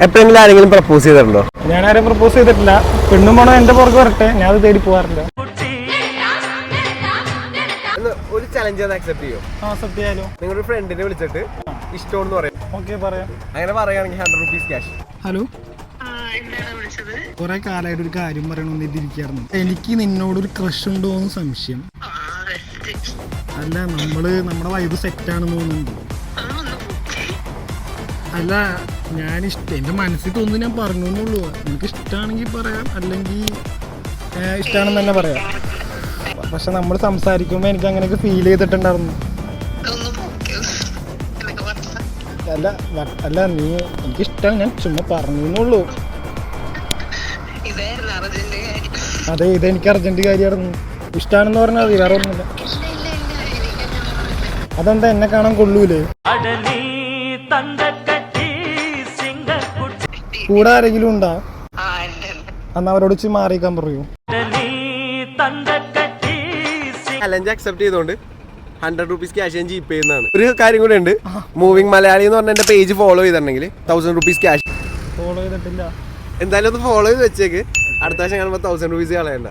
എപ്പോഴെങ്കിലും ആരെങ്കിലും പ്രപ്പോസ് ചെയ്തിട്ടുണ്ടോ? ഞാൻ ആരെയും പ്രപ്പോസ് ചെയ്തിട്ടില്ല. പെണ്ണും പോണോ എന്റെ പുറകെ വരട്ടെ, ഞാൻ അത് തേടി പോകാറില്ല. ഒരു ചലഞ്ച് അക്സെപ്റ്റ് ചെയ്യോ? അക്സെപ്റ്റ് ചെയ്യാലോ. നിങ്ങളുടെ ഫ്രണ്ടിനെ വിളിച്ചിട്ട് ഇഷ്ടമെന്ന് പറയാം. ഓക്കെ, പറയാം. അങ്ങനെ പറയുകയാണെങ്കിൽ 100 rupees ക്യാഷ്. ഹലോ, കുറെ കാലമായിട്ട് ഒരു കാര്യം പറയണമെന്നിരിക്കായിരുന്നു. എനിക്ക് നിന്നോടൊരു ക്രഷ് ഉണ്ടോ എന്ന് സംശയം. അല്ല, നമ്മുടെ വൈബ് സെറ്റാണെന്ന് തോന്നുന്നുണ്ട്. അല്ല, എൻ്റെ മനസ്സിൽ തോന്നുന്നു, ഞാൻ പറഞ്ഞു എന്നുള്ളൂ. എനിക്ക് ഇഷ്ടമാണെങ്കിൽ പറയാം, അല്ലെങ്കിൽ ഇഷ്ടമാണെന്ന് തന്നെ പറയാം. പക്ഷെ നമ്മൾ സംസാരിക്കുമ്പോൾ എനിക്ക് അങ്ങനെയൊക്കെ ഫീൽ ചെയ്തിട്ടുണ്ടായിരുന്നു. അല്ല നീ എനിക്ക് ഇഷ്ടമാണ്, ഞാൻ ചുമ്മാ പറഞ്ഞു എന്നുള്ളൂ. അതെ, ഇതെനിക്ക് അർജന്റ് കാര്യമായിരുന്നു. ഇഷ്ടമാണെന്ന് പറഞ്ഞാൽ മതി, വേറെ ഒന്നുമില്ല. അതെന്താ, എന്നെ കാണാൻ കൊള്ളൂലേ? കൂടെ ആരെങ്കിലും ഉണ്ടാ? അന്ന് അവരോട് മാറിയിക്കാൻ പറയൂ. ചലഞ്ച് അക്സെപ്റ്റ് ചെയ്തോണ്ട് 100 rupees ക്യാഷ് ഞാൻ ജീപ്പ് ചെയ്യുന്നതാണ്. ഒരു കാര്യം കൂടെ ഉണ്ട്, മൂവിങ് മലയാളി എന്ന് പറഞ്ഞ എന്റെ പേജ് ഫോളോ ചെയ്തിട്ടുണ്ടെങ്കിൽ 1000 rupees ക്യാഷ്. ഫോളോ ചെയ്തിട്ടില്ല. എന്തായാലും ഒന്ന് ഫോളോ ചെയ്ത് വെച്ചേക്ക്. അടുത്ത ആഴ്ച കാണുമ്പോൾ 1000 rupees കളയണ്ട.